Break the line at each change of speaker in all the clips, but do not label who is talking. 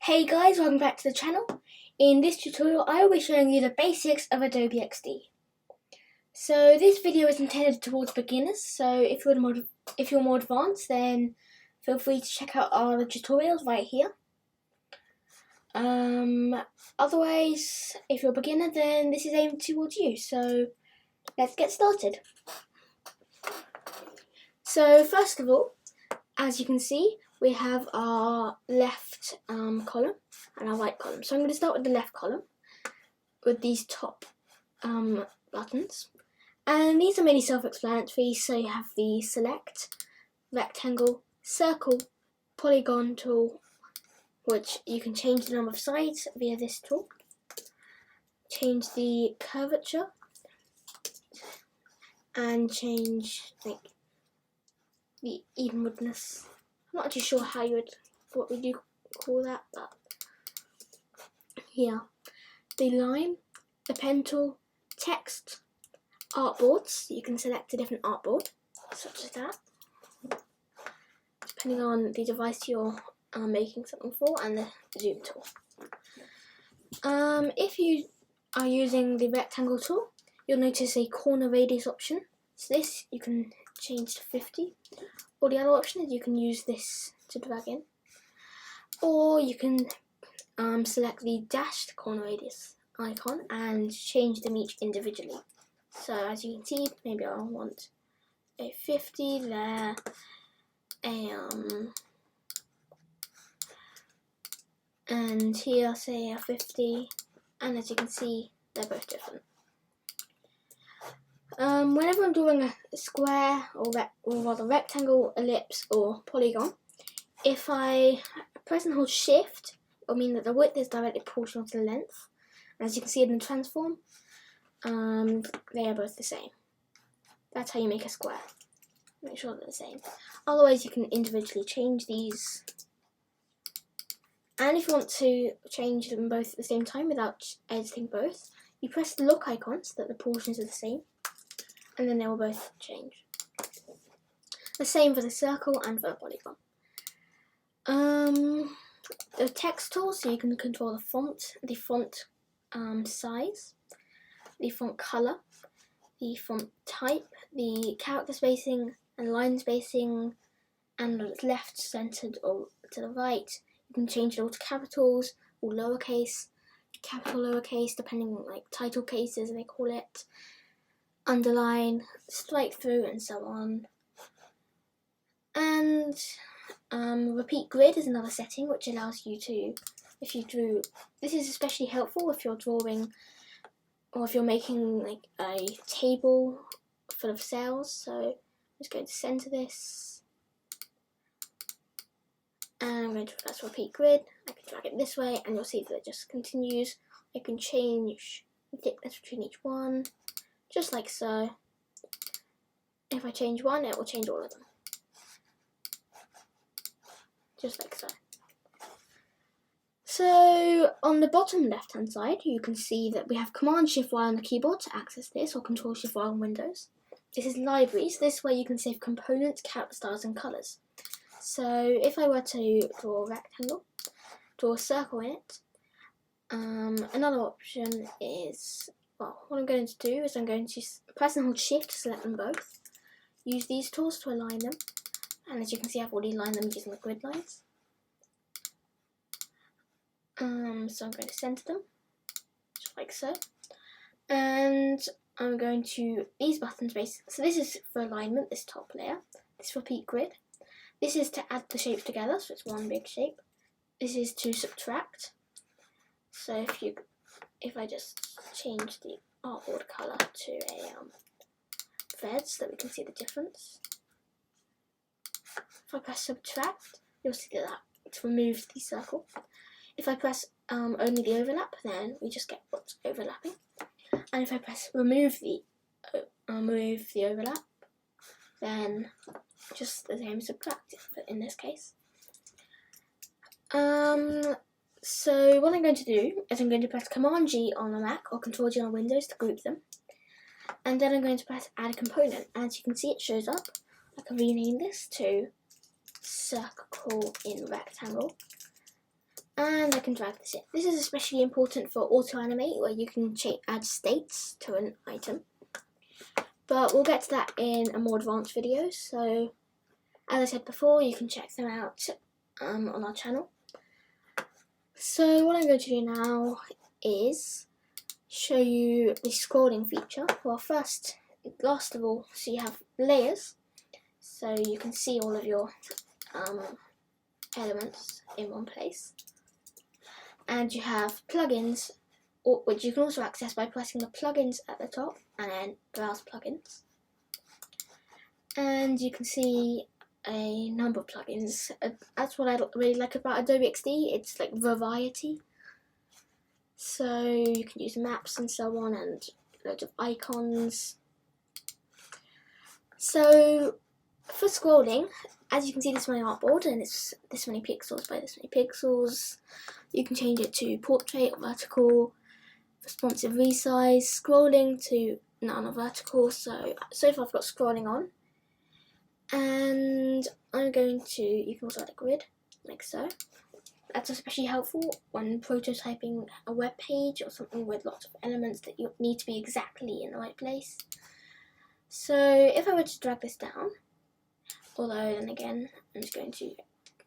Hey guys, welcome back to the channel. In this tutorial I will be showing you the basics of Adobe XD. So this video is intended towards beginners, so if you're more advanced then feel free to check out our tutorials right here. Otherwise, if you're a beginner then this is aimed towards you, so let's get started. So first of all, as you can see, we have our left column and our right column. So I'm going to start with the left column with these top buttons. And these are mainly self-explanatory, so you have the select, rectangle, circle, polygon tool, which you can change the number of sides via this tool. Change the curvature and change the evenwoodness. I'm not actually sure what would you call that, but here. The line, the pen tool, text, artboards. You can select a different artboard, such as that, depending on the device you're making something for, and the zoom tool. If you are using the rectangle tool, you'll notice a corner radius option. So this you can change to 50. Or the other option is you can use this to drag in, or you can select the dashed corner radius icon and change them each individually. So as you can see, maybe I want a 50 there, and here say a 50, and as you can see they're both different. Whenever I'm drawing a square or rather rectangle, ellipse or polygon, if I press and hold shift, it'll mean that the width is directly proportional to the length. And as you can see in the transform, they are both the same. That's how you make a square. Make sure they're the same. Otherwise you can individually change these. And if you want to change them both at the same time without editing both, you press the lock icon so that the proportions are the same, and then they will both change. The same for the circle and for the polygon. The text tool, so you can control the font size, the font color, the font type, the character spacing and line spacing, and whether it's left, centered, or to the right. You can change it all to capitals or lowercase, capital, lowercase, depending on title cases they call it, underline, strike through, and so on. And repeat grid is another setting which allows you to, this is especially helpful if you're drawing or if you're making a table full of cells. So I'm just going to center this, and I'm going to press repeat grid. I can drag it this way and you'll see that it just continues. I can change the thickness between each one, just like so. If I change one, it will change all of them. Just like so. So on the bottom left hand side you can see that we have Command-Shift-Y on the keyboard to access this, or Control-Shift-Y on Windows. This is libraries. This way you can save components, character styles and colours. So if I were to draw a rectangle, draw a circle in it, another option is, well, what I'm going to do is I'm going to press and hold Shift to select them both. Use these tools to align them, and as you can see I've already aligned them using the grid lines. So I'm going to center them, just like so. And I'm going to, these buttons basically, so this is for alignment, this top layer. This repeat grid. This is to add the shapes together, so it's one big shape. This is to subtract. So if I just change the artboard colour to a red so that we can see the difference. If I press subtract, you'll see that it removes the circle. If I press only the overlap, then we just get what's overlapping. And if I press remove the overlap, then just the same subtract in this case. So what I'm going to do is I'm going to press Command G on a Mac or Control G on Windows to group them. And then I'm going to press add a component. As you can see it shows up. I can rename this to circle in rectangle. and I can drag this in. This is especially important for auto animate, where you can add states to an item, but we'll get to that in a more advanced video. So as I said before, you can check them out on our channel. So what I'm going to do now is show you the scrolling feature. Well, last of all, so you have layers, so you can see all of your elements in one place, and you have plugins, which you can also access by pressing the plugins at the top and then browse plugins, and you can see a number of plugins. That's what I really like about Adobe XD. It's like variety, so you can use maps and so on, and loads of icons. So for scrolling, as you can see, this is my artboard, and it's this many pixels by this many pixels. You can change it to portrait or vertical, responsive resize, scrolling to none or vertical. So far I've got scrolling on, and I'm going to, you can also add a grid, like so. That's especially helpful when prototyping a web page or something with lots of elements that you need to be exactly in the right place. So if I were to drag this down, although then again I'm just going to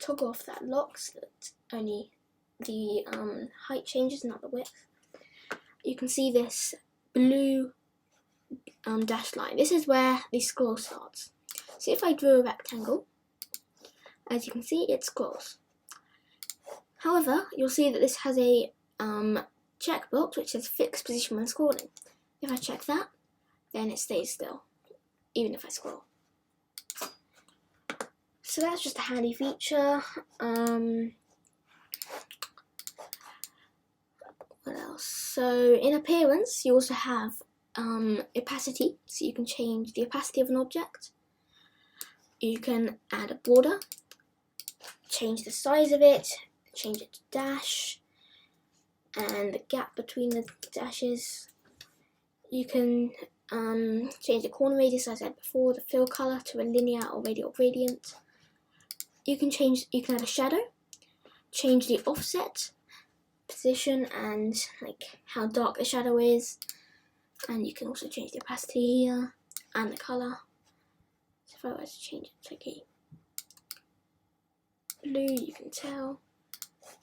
toggle off that lock so that only the height changes, not the width, you can see this blue dashed line. This is where the scroll starts. So if I drew a rectangle, as you can see, it scrolls. However, you'll see that this has a checkbox which says fixed position when scrolling. If I check that, then it stays still, even if I scroll. So that's just a handy feature. What else? So in appearance, you also have opacity, so you can change the opacity of an object. You can add a border, change the size of it, change it to dash, and the gap between the dashes. You can change the corner radius, as I said before, the fill color to a linear or radial gradient. You can add a shadow, change the offset, position, and like how dark the shadow is, and you can also change the opacity here and the color. So if I were to change it to like a blue, you can tell.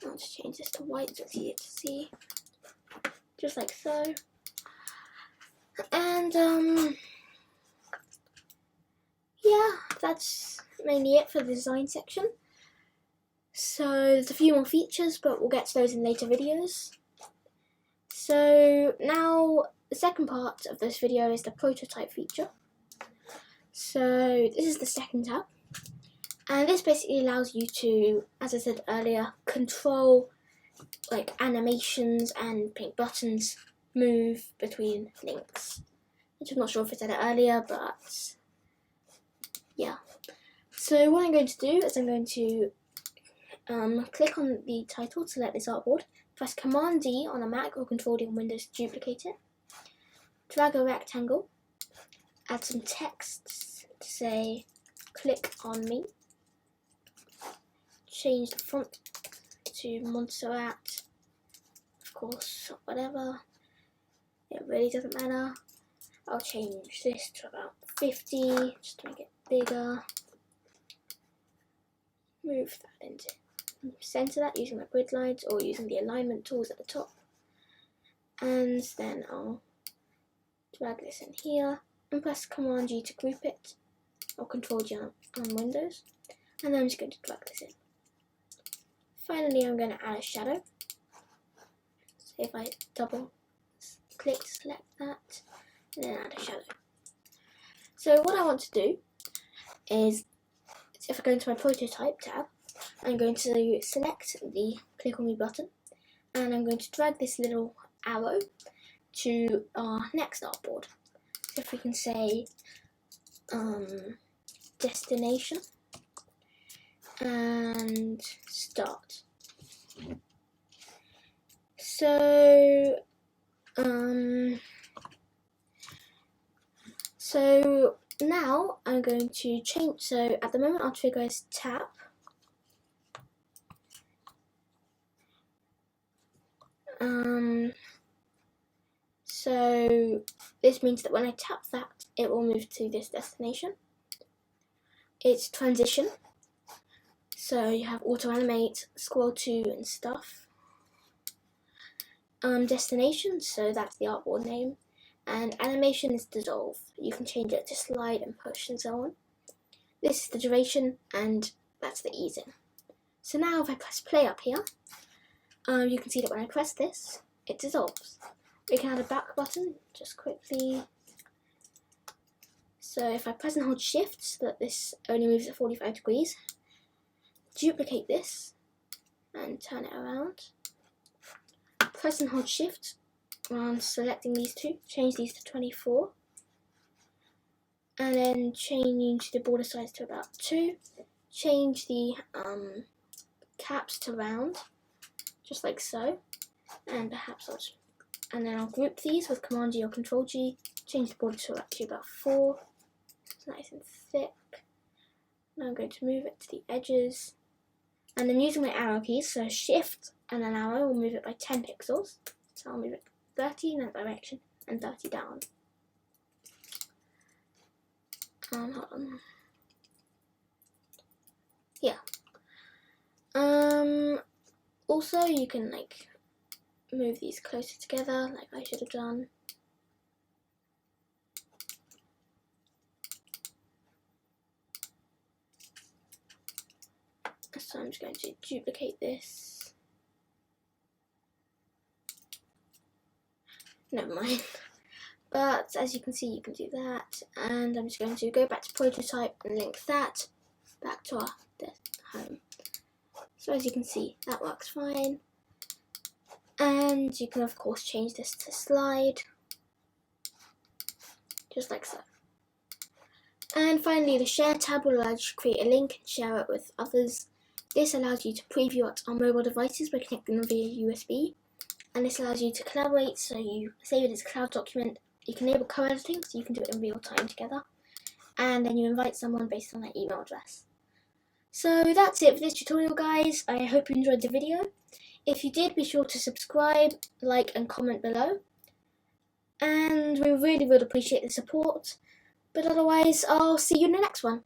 I'll just change this to white so it's easier to see, just like so. And yeah, that's mainly it for the design section. So there's a few more features, but we'll get to those in later videos. So now the second part of this video is the prototype feature. So this is the second tab, and this basically allows you to, as I said earlier, control like animations and make buttons move between links, which I'm not sure if I said it earlier, but yeah. So what I'm going to do is I'm going to click on the title, select this artboard, press Command D on a Mac or Control D on Windows to duplicate it, drag a rectangle, add some text to say click on me, change the font to Montserrat, of course, whatever, it really doesn't matter. I'll change this to about 50 just to make it bigger, move that into center that using my grid lines or using the alignment tools at the top, and then I'll drag this in here and press Command G to group it, or Control G on Windows, and then I'm just going to drag this in. Finally, I'm going to add a shadow. So if I double click to select that, and then add a shadow. So what I want to do is, if I go into my prototype tab, I'm going to select the click on me button, and I'm going to drag this little arrow to our next artboard. So if we can say destination and start. So now I'm going to change, so at the moment our trigger is tap, So this means that when I tap that, it will move to this destination. It's transition. So you have auto animate, scroll to and stuff. Destination, so that's the artboard name. And animation is dissolve. You can change it to slide and push and so on. This is the duration, and that's the easing. So now if I press play up here, you can see that when I press this, it dissolves. We can add a back button, just quickly. So if I press and hold shift so that this only moves at 45 degrees, duplicate this and turn it around. Press and hold shift while selecting these two, change these to 24. And then change the border size to about 2. Change the caps to round, just like so. And perhaps I'll group these with Command G or Control G. Change the border to actually about 4. It's nice and thick. Now I'm going to move it to the edges. And I'm using my arrow keys, so shift and an arrow will move it by 10 pixels. So I'll move it 30 in that direction and 30 down. Hold on. Yeah. Also you can like move these closer together, like I should have done. So I'm just going to duplicate this. Never mind. But as you can see, you can do that. And I'm just going to go back to prototype and link that back to our home. So as you can see, that works fine. And you can of course change this to slide, just like so. And finally, the share tab will allow you to create a link and share it with others. This allows you to preview it on mobile devices by connecting them via USB. And this allows you to collaborate, so you save it as a cloud document. You can enable co-editing, so you can do it in real time together. And then you invite someone based on their email address. So that's it for this tutorial, guys. I hope you enjoyed the video. If you did, be sure to subscribe, like and comment below. And we really would appreciate the support. But otherwise, I'll see you in the next one.